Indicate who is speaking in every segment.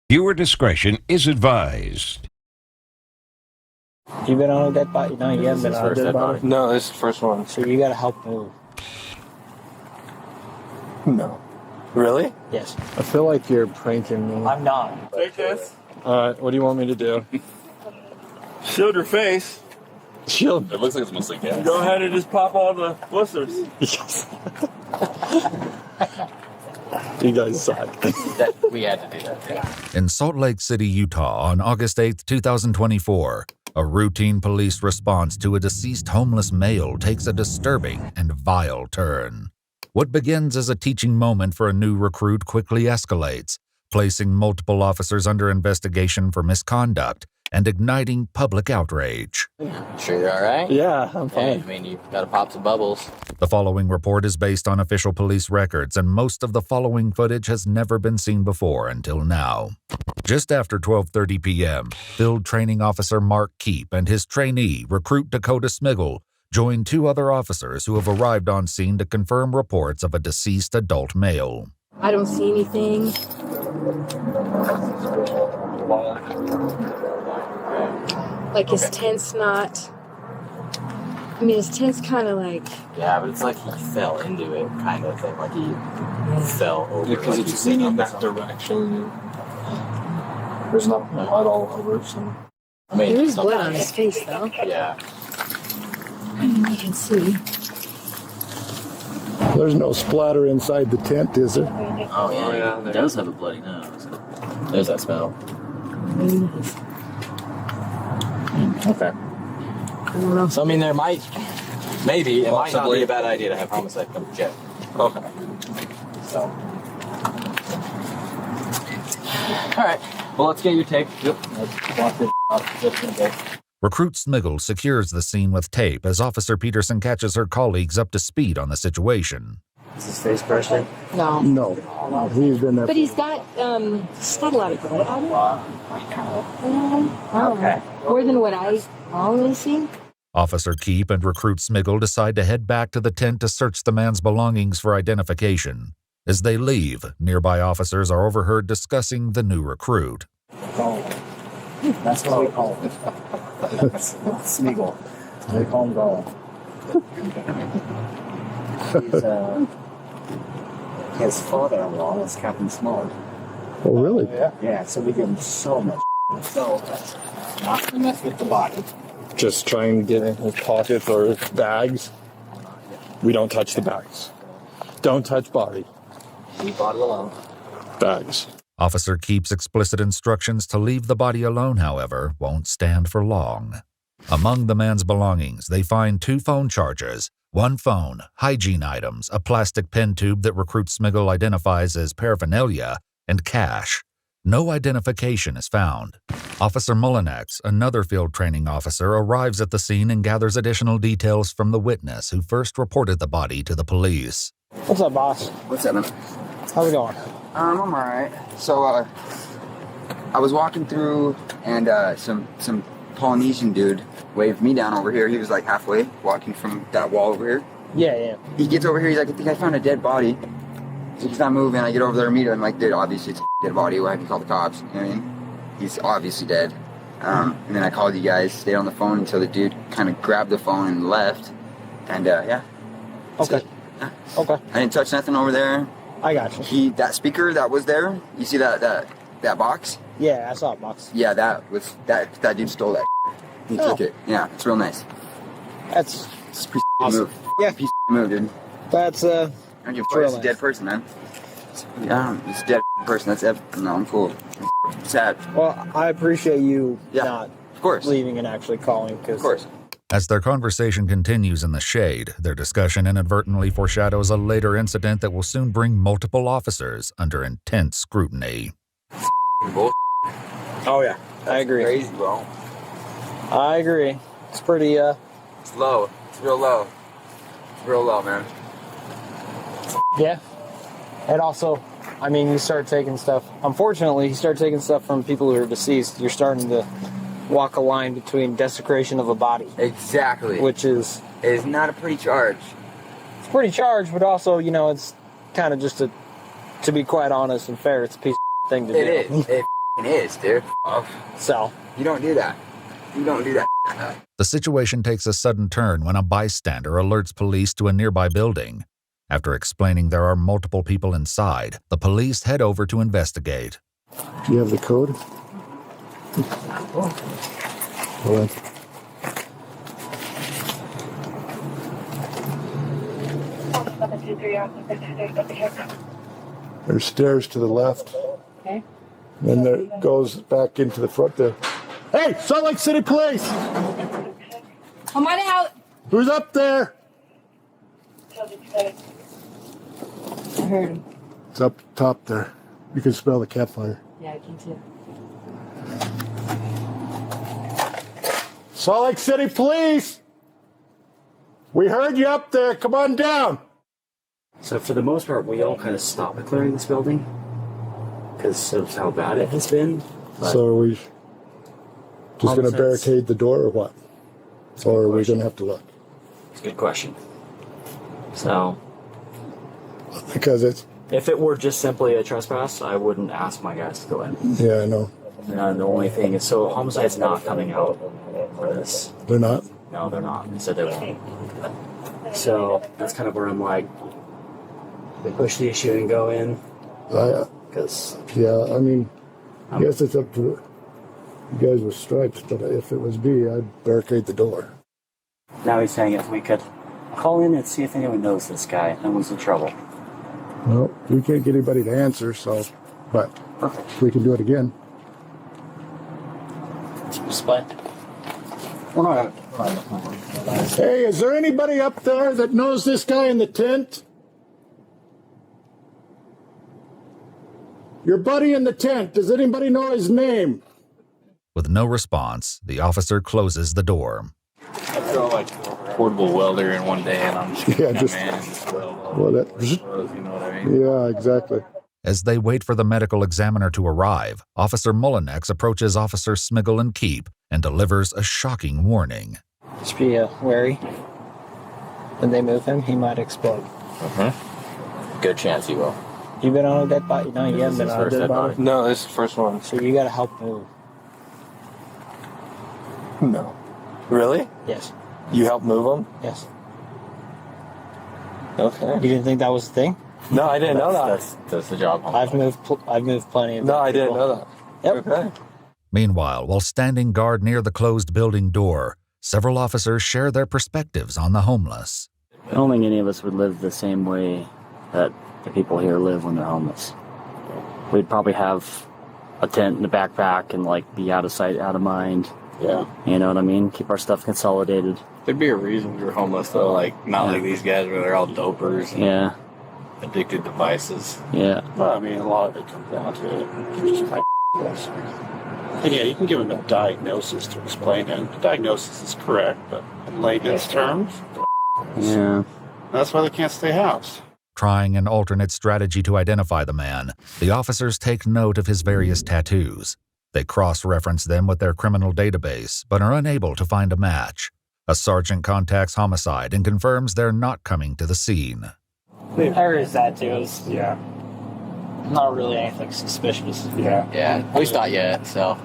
Speaker 1: Viewer discretion is advised.
Speaker 2: You been on a dead body? No, you haven't been on a dead body?
Speaker 3: No, this is the first one.
Speaker 2: So you gotta help move.
Speaker 3: No. Really?
Speaker 2: Yes.
Speaker 3: I feel like you're pranking me.
Speaker 2: I'm not.
Speaker 4: Take this.
Speaker 3: Alright, what do you want me to do?
Speaker 4: Shield your face.
Speaker 3: Shield.
Speaker 5: It looks like it's mostly gas.
Speaker 4: Go ahead and just pop all the blisters.
Speaker 3: Yes. You guys suck.
Speaker 6: We had to do that. Yeah.
Speaker 7: In Salt Lake City, Utah, on August 8, 2024, a routine police response to a deceased homeless male takes a disturbing and vile turn. What begins as a teaching moment for a new recruit quickly escalates, placing multiple officers under investigation for misconduct and igniting public outrage.
Speaker 6: Sure you're all right?
Speaker 3: Yeah, I'm
Speaker 6: Hey,
Speaker 3: fine.
Speaker 6: I mean, you gotta pop some bubbles.
Speaker 7: The following report is based on official police records, and most of the following footage has never been seen before until now. Just after 12:30 p.m., Field Training Officer Mark Keep and his trainee, Recruit Dakota Smiggle, join two other officers who have arrived on scene to confirm reports of a deceased adult male.
Speaker 8: I don't see anything. Like his tent's not. I mean, his tent's kind of like.
Speaker 6: Yeah, but it's like he fell into it, kind of thing. Like he fell over.
Speaker 3: Because
Speaker 6: like
Speaker 3: it's
Speaker 6: he's sitting
Speaker 3: leaning
Speaker 6: on
Speaker 3: that
Speaker 6: something.
Speaker 3: direction. There's not blood all over. So.
Speaker 6: I mean,
Speaker 8: There is blood on
Speaker 6: sometimes-
Speaker 8: his face, though.
Speaker 6: Yeah.
Speaker 8: You can see.
Speaker 9: There's no splatter inside the tent, is there?
Speaker 6: Oh yeah, he does have a bloody nose. There's that smell. Okay.
Speaker 8: I don't know.
Speaker 6: So I mean, there might, maybe it might not
Speaker 5: Possibly.
Speaker 6: be a bad idea to have homicide come check.
Speaker 5: Okay.
Speaker 6: So. All right. Well, let's get your take. Yep. Let's walk this off the position.
Speaker 7: Recruit Smiggle secures the scene with tape as Officer Peterson catches her colleagues up to speed on the situation.
Speaker 6: Is his face brushed in?
Speaker 8: No.
Speaker 9: No. He's been there.
Speaker 8: But he's got a lot of blood on him.
Speaker 6: Okay.
Speaker 8: More than what I always see.
Speaker 7: Officer Keep and Recruit Smiggle decide to head back to the tent to search the man's belongings for identification. As they leave, nearby officers are overheard discussing the new recruit.
Speaker 6: That's what we call it. Smeagol. They call him Gollum. His father-in-law is Captain Smart.
Speaker 9: Oh, really?
Speaker 6: Yeah, so we give him so much. So, not to mess with the body.
Speaker 3: Just try and get in his pockets or his bags. We don't touch the bags. Don't touch body.
Speaker 6: Leave body alone.
Speaker 3: Bags.
Speaker 7: Officer Keep's explicit instructions to leave the body alone, however, won't stand for long. Among the man's belongings, they find 2 phone chargers, 1 phone, hygiene items, a plastic pen tube that Recruit Smiggle identifies as paraphernalia, and cash. No identification is found. Officer Mullinax, another field training officer, arrives at the scene and gathers additional details from the witness who first reported the body to the police.
Speaker 2: What's up, boss?
Speaker 10: What's up, man?
Speaker 2: How's it going?
Speaker 10: I'm alright. So, I was walking through, and some Polynesian dude waved me down over here. He was like halfway walking from that wall over here.
Speaker 2: Yeah.
Speaker 10: He gets over here. He's like, I think I found a dead body. So he's not moving. I get over there and meet him. I'm like, dude, obviously it's a dead body. Why have you called the cops? You know what I mean? He's obviously dead. And then I called you guys, stayed on the phone until the dude kind of grabbed the phone and left. And yeah.
Speaker 2: Okay.
Speaker 10: Yeah.
Speaker 2: Okay.
Speaker 10: I didn't touch nothing over there.
Speaker 2: I got you.
Speaker 10: That speaker that was there, you see that box?
Speaker 2: Yeah, I saw it, box.
Speaker 10: Yeah, that dude stole that. He took it. Yeah, it's real nice.
Speaker 2: That's
Speaker 10: It's a piece of
Speaker 2: awesome.
Speaker 10: move.
Speaker 2: Yeah.
Speaker 10: Piece of move, dude.
Speaker 2: That's
Speaker 10: I don't give a fuck.
Speaker 2: real
Speaker 10: It's a
Speaker 2: nice.
Speaker 10: dead person, man. Yeah, it's a dead person. No, I'm cool. It's sad.
Speaker 2: Well, I appreciate you
Speaker 10: Yeah.
Speaker 2: not
Speaker 10: Of course.
Speaker 2: leaving and actually calling.
Speaker 10: Of course.
Speaker 7: As their conversation continues in the shade, their discussion inadvertently foreshadows a later incident that will soon bring multiple officers under intense scrutiny.
Speaker 2: Oh yeah, I agree.
Speaker 10: Crazy, bro.
Speaker 2: I agree. It's pretty.
Speaker 10: It's low. It's real low. It's real low, man.
Speaker 2: Yeah. And also, I mean, you start taking stuff. Unfortunately, you start taking stuff from people who are deceased. You're starting to walk a line between desecration of a body,
Speaker 10: Exactly.
Speaker 2: which is
Speaker 10: It's not a pretty charge.
Speaker 2: it's pretty charged, but also, it's kind of just to be quite honest and fair, it's a piece of thing to do.
Speaker 10: It is. It is, dude.
Speaker 2: So,
Speaker 10: You don't do that. You don't do that.
Speaker 7: The situation takes a sudden turn when a bystander alerts police to a nearby building. After explaining there are multiple people inside, the police head over to investigate.
Speaker 9: Do you have the code? Well, there's stairs to the left.
Speaker 8: Okay.
Speaker 9: Then there goes back into the front there. Hey, Salt Lake City Police!
Speaker 8: Come on out.
Speaker 9: Who's up there?
Speaker 8: I heard him.
Speaker 9: It's up top there. You can smell the campfire.
Speaker 8: Yeah, I can too.
Speaker 9: Salt Lake City Police! We heard you up there. Come on down.
Speaker 6: So for the most part, we all kind of stopped clearing this building because of how bad it has been. But
Speaker 9: So are we just going to
Speaker 6: Homicides.
Speaker 9: barricade the door or what? Or are we going to have to look?
Speaker 6: it's a good question. So
Speaker 9: Because it's,
Speaker 6: if it were just simply a trespass, I wouldn't ask my guys to go in.
Speaker 9: yeah, I know.
Speaker 6: The only thing is, so homicide's not coming out for this.
Speaker 9: They're not.
Speaker 6: No, they're not. They said they won't. So that's kind of where I'm like, they push the issue and go in because
Speaker 9: Yeah, I mean, I guess it's up to you guys with stripes, but if it was me, I'd barricade the door.
Speaker 6: now he's saying if we could call in and see if anyone knows this guy, no one's in trouble.
Speaker 9: Well, we can't get anybody to answer, so, but we can do it again.
Speaker 6: Split.
Speaker 9: Hey, is there anybody up there that knows this guy in the tent? Your buddy in the tent, does anybody know his name?
Speaker 7: With no response, the officer closes the door.
Speaker 4: I throw like portable welder in one day, and I'm just
Speaker 9: Yeah,
Speaker 4: that
Speaker 9: just-
Speaker 4: man and just weld
Speaker 9: Well, that,
Speaker 4: you know what I mean?
Speaker 9: yeah, exactly.
Speaker 7: As they wait for the medical examiner to arrive, Officer Mullinex approaches Officer Smiggle and Keep and delivers a shocking warning.
Speaker 2: just be wary. When they move him, he might explode.
Speaker 5: Good chance he will.
Speaker 2: You been on a dead body? No, you haven't been on a dead body.
Speaker 4: No, this is the first one.
Speaker 2: So you gotta help move.
Speaker 5: No. Really?
Speaker 2: Yes.
Speaker 5: You helped move him?
Speaker 2: Yes.
Speaker 5: Okay.
Speaker 2: You didn't think that was the thing?
Speaker 5: No, I didn't know that. That's the job.
Speaker 2: I've moved plenty of
Speaker 5: No, I didn't
Speaker 2: people.
Speaker 5: know that.
Speaker 2: Yep.
Speaker 5: Okay.
Speaker 7: Meanwhile, while standing guard near the closed building door, several officers share their perspectives on the homeless.
Speaker 6: I don't think any of us would live the same way that the people here live when they're homeless. We'd probably have a tent in the backpack and like be out of sight, out of mind.
Speaker 5: Yeah.
Speaker 6: You know what I mean? Keep our stuff consolidated.
Speaker 4: There'd be a reason we were homeless, though. Like, not like these guys where they're all dopers and
Speaker 6: Yeah.
Speaker 4: addicted to vices.
Speaker 6: Yeah.
Speaker 3: Well, I mean, a lot of it comes down to and yeah, you can give them a diagnosis to explain it. The diagnosis is correct, but in layman's terms,
Speaker 6: Yeah.
Speaker 3: that's why they can't stay housed.
Speaker 7: Trying an alternate strategy to identify the man, the officers take note of his various tattoos. They cross-reference them with their criminal database, but are unable to find a match. A sergeant contacts homicide and confirms they're not coming to the scene.
Speaker 2: I heard his tattoos. Yeah. Not really anything suspicious.
Speaker 3: Yeah.
Speaker 5: Yeah. At least not yet, so.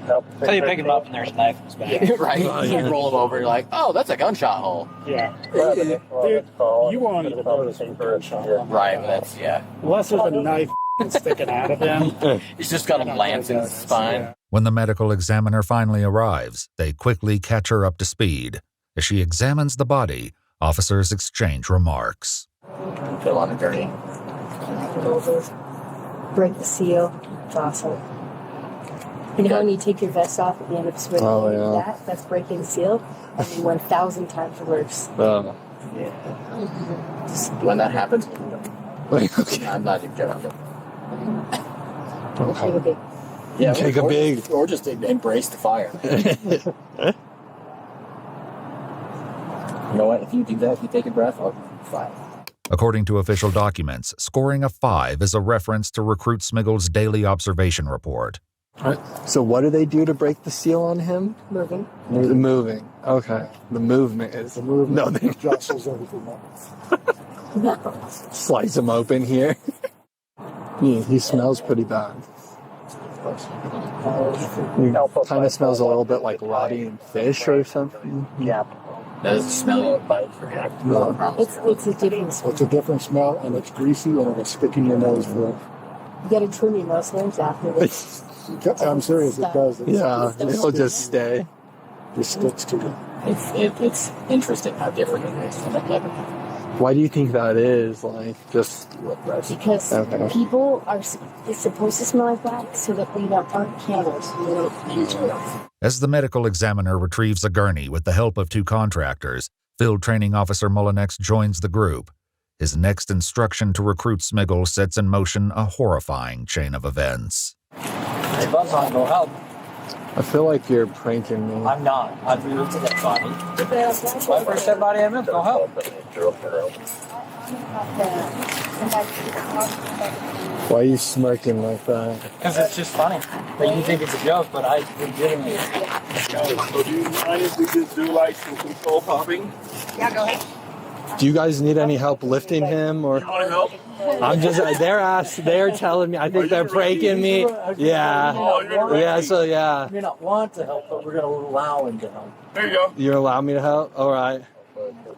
Speaker 2: So you pick him up and there's a knife in his back.
Speaker 5: Right? You roll him over, you're like, oh, that's a gunshot hole.
Speaker 3: Yeah. Dude, you won't even notice him for a shot.
Speaker 5: Right, but that's, yeah.
Speaker 3: Unless there's a knife sticking out of him.
Speaker 5: He's just got a lance in his spine.
Speaker 7: When the medical examiner finally arrives, they quickly catch her up to speed. As she examines the body, officers exchange remarks.
Speaker 5: Feel on the dirty.
Speaker 8: Break the seal. It's awesome. You know when you take your vest off at the end of swimming?
Speaker 9: Oh, yeah.
Speaker 8: That's breaking the seal. I mean, 1,000 times worse.
Speaker 5: When that happens, I'm not even joking.
Speaker 8: Take a big.
Speaker 5: Yeah,
Speaker 9: Take a big.
Speaker 5: Or just embrace the fire. You know what? If you do that, if you take a breath, I'll fire.
Speaker 7: According to official documents, scoring a 5 is a reference to Recruit Smiggle's daily observation report.
Speaker 11: So what do they do to break the seal on him?
Speaker 8: Moving.
Speaker 11: The moving. Okay. The movement is... The movement no, they
Speaker 9: jostles everything up.
Speaker 11: slice him open here.
Speaker 9: He smells pretty bad.
Speaker 11: Kind of smells a little bit like rotting fish or something.
Speaker 5: Yeah. Does it smell you bite for you?
Speaker 9: No.
Speaker 8: It's a different smell.
Speaker 9: It's a different smell, and it's greasy, and it'll stick in your nose for.
Speaker 8: You gotta trim your nose hairs afterwards.
Speaker 9: I'm serious, it does.
Speaker 11: Yeah, it'll just stay.
Speaker 9: It sticks to you.
Speaker 5: It's interesting how different it is from the other.
Speaker 11: Why do you think that is? Like, just
Speaker 8: Because
Speaker 11: Okay.
Speaker 8: people are it's supposed to smell like that so that we don't aren't cannibals. We don't eat it.
Speaker 7: As the medical examiner retrieves a gurney with the help of 2 contractors, Field Training Officer Mullinex joins the group. His next instruction to recruit Smiggle sets in motion a horrifying chain of events.
Speaker 5: Hey, Buzz, I go help.
Speaker 11: I feel like you're pranking me.
Speaker 5: I'm not. I've moved to that body. First dead body I moved, go help.
Speaker 11: Why are you smirking like that?
Speaker 5: Because it's just funny. But you think it's a joke, but I legitimately.
Speaker 3: So do you mind if we just do like some control popping?
Speaker 8: Yeah, go ahead.
Speaker 11: Do you guys need any help lifting him, or?
Speaker 3: You want to help?
Speaker 11: I'm just. They're telling me. I think they're pranking me. Yeah. Yeah. So yeah.
Speaker 5: You may not want to help, but we're going to allow him to help.
Speaker 3: There you go.
Speaker 11: You allow me to help? All right.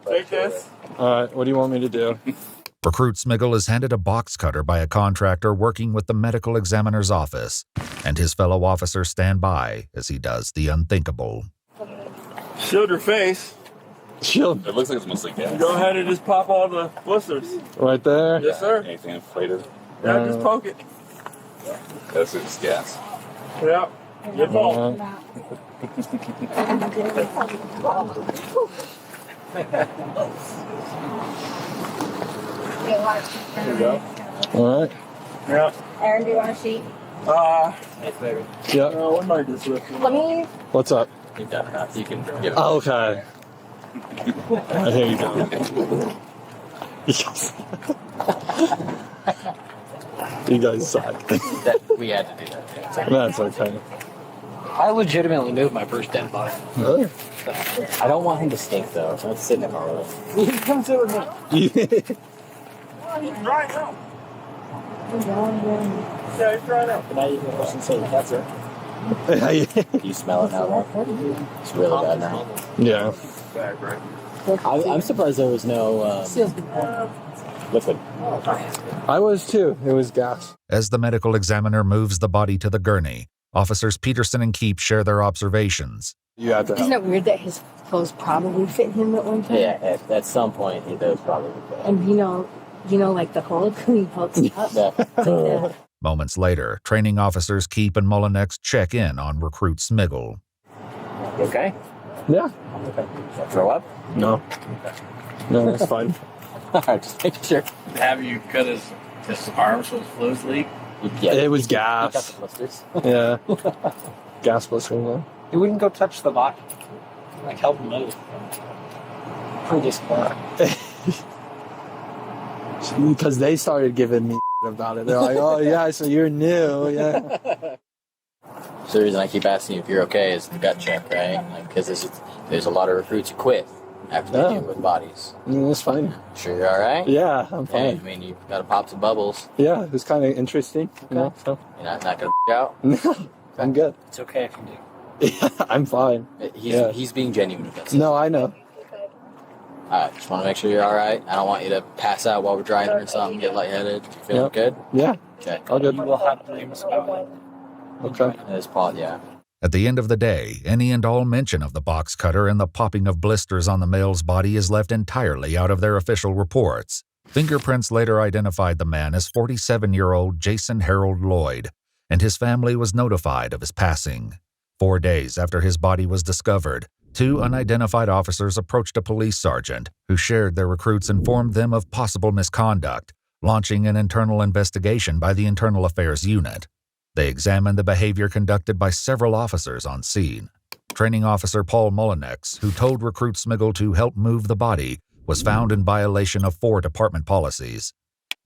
Speaker 3: Take this.
Speaker 11: All right. What do you want me to do?
Speaker 7: Recruit Smiggle is handed a box cutter by a contractor working with the medical examiner's office, and his fellow officers stand by as he does the unthinkable.
Speaker 3: Shield your face.
Speaker 11: Shield.
Speaker 12: It looks like it's mostly gas.
Speaker 3: Go ahead and just pop all the blisters.
Speaker 11: Right there?
Speaker 3: Yes, sir.
Speaker 12: Anything inflated?
Speaker 3: Yeah, just poke it.
Speaker 12: That's just gas.
Speaker 3: Yeah. Good ball. There you go.
Speaker 11: All right.
Speaker 3: Yeah.
Speaker 8: Aaron, do you want a sheet?
Speaker 11: Yep.
Speaker 3: What am I just with?
Speaker 8: Let me.
Speaker 11: What's up?
Speaker 5: You've done enough. You can give it.
Speaker 11: Oh, okay. Here you go. Yes. You guys suck.
Speaker 5: We had to do that.
Speaker 11: That's okay.
Speaker 5: I legitimately moved my first dead body.
Speaker 11: Really?
Speaker 5: I don't want him to stink though, so let's sit in the car with him. He comes in with me.
Speaker 3: Right now. Yeah, he's right now.
Speaker 5: Can I even listen to that's it? You smell it now, right? It's really bad now.
Speaker 11: Yeah.
Speaker 5: I'm surprised there was no liquid.
Speaker 11: I was too. It was gas.
Speaker 7: As the medical examiner moves the body to the gurney, Officers Peterson and Keep share their observations.
Speaker 11: You had to
Speaker 8: Isn't it weird that his clothes probably fit him at one time?
Speaker 5: Yeah, at some point he does probably.
Speaker 8: And you know, like the Hulk when he hulks up. Like that.
Speaker 7: Moments later, training officers Keep and Mullinex check in on recruit Smiggle.
Speaker 5: You okay?
Speaker 11: Yeah.
Speaker 5: Throw up?
Speaker 11: No. No, that's fine.
Speaker 5: Alright, just making sure.
Speaker 4: Have you cut his arm so his fluids leak?
Speaker 5: Yeah,
Speaker 11: It was
Speaker 5: you got
Speaker 11: gas.
Speaker 5: the blisters.
Speaker 11: Yeah. Gas blistering though.
Speaker 5: You wouldn't go touch the body. Like help him move. Pretty smart.
Speaker 11: Because they started giving me about it. They're like, oh yeah, so you're new. Yeah.
Speaker 5: So the reason I keep asking you if you're okay is the gut check, right? Like, because there's a lot of recruits who quit after they deal with bodies.
Speaker 11: That's fine.
Speaker 5: Sure you're all right?
Speaker 11: Yeah, I'm
Speaker 5: Hey,
Speaker 11: fine.
Speaker 5: I mean, you've got to pop some bubbles.
Speaker 11: Yeah, it was kind of interesting. You know, so.
Speaker 5: You're not going to out?
Speaker 11: No, I'm good.
Speaker 5: It's okay if you do.
Speaker 11: Yeah, I'm fine.
Speaker 5: He's being genuine with us.
Speaker 11: No, I know.
Speaker 5: Just want to make sure you're all right. I don't want you to pass out while we're driving or something, get lightheaded. You feeling
Speaker 11: Yep.
Speaker 5: good?
Speaker 11: Yeah,
Speaker 5: Okay.
Speaker 11: all good.
Speaker 5: You will have dreams about it.
Speaker 11: Okay.
Speaker 5: This Paul, yeah.
Speaker 7: At the end of the day, any and all mention of the box cutter and the popping of blisters on the male's body is left entirely out of their official reports. Fingerprints later identified the man as 47-year-old Jason Harold Lloyd, and his family was notified of his passing. 4 days after his body was discovered, 2 unidentified officers approached a police sergeant who shared their recruits informed them of possible misconduct, launching an internal investigation by the Internal Affairs Unit. They examined the behavior conducted by several officers on scene. Training Officer Paul Mullinex, who told recruit Smiggle to help move the body, was found in violation of 4 department policies.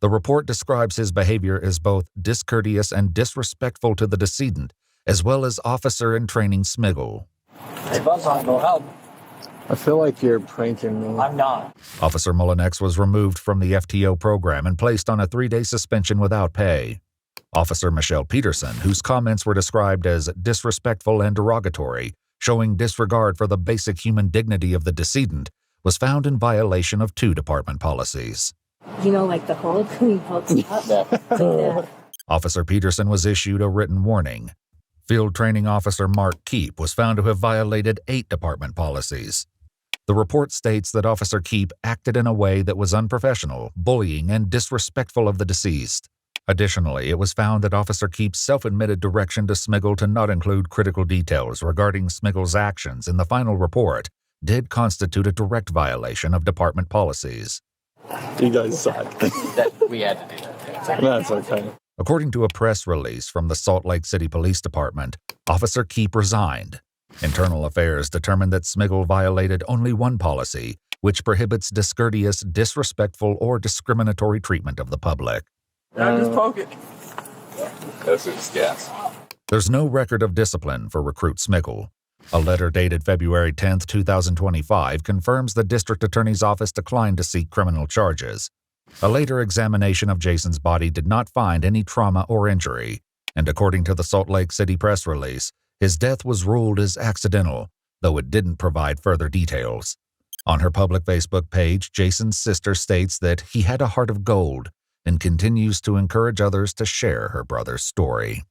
Speaker 7: The report describes his behavior as both discourteous and disrespectful to the decedent, as well as officer and training Smiggle.
Speaker 5: Hey, Buzz, I'll go help.
Speaker 11: I feel like you're pranking me.
Speaker 5: I'm not.
Speaker 7: Officer Mullinex was removed from the FTO program and placed on a 3-day suspension without pay. Officer Michelle Peterson, whose comments were described as disrespectful and derogatory, showing disregard for the basic human dignity of the decedent, was found in violation of 2 department policies.
Speaker 8: You know, like the Hulk, when he hulks up. Like that.
Speaker 7: Officer Peterson was issued a written warning. Field Training Officer Mark Keep was found to have violated 8 department policies. The report states that Officer Keep acted in a way that was unprofessional, bullying, and disrespectful of the deceased. Additionally, it was found that Officer Keep's self-admitted direction to Smiggle to not include critical details regarding Smiggle's actions in the final report did constitute a direct violation of department policies.
Speaker 11: You guys suck.
Speaker 5: We had to do that.
Speaker 11: That's okay.
Speaker 7: According to a press release from the Salt Lake City Police Department, Officer Keep resigned. Internal Affairs determined that Smiggle violated only one policy, which prohibits discourteous, disrespectful, or discriminatory treatment of the public.
Speaker 12: Just poke it. That's its gas.
Speaker 7: There's no record of discipline for Recruit Smiggle. A letter dated February 10, 2025 confirms the district attorney's office declined to seek criminal charges. A later examination of Jason's body did not find any trauma or injury, and according to the Salt Lake City press release, his death was ruled as accidental, though it didn't provide further details. On her public Facebook page, Jason's sister states that he had a heart of gold and continues to encourage others to share her brother's story.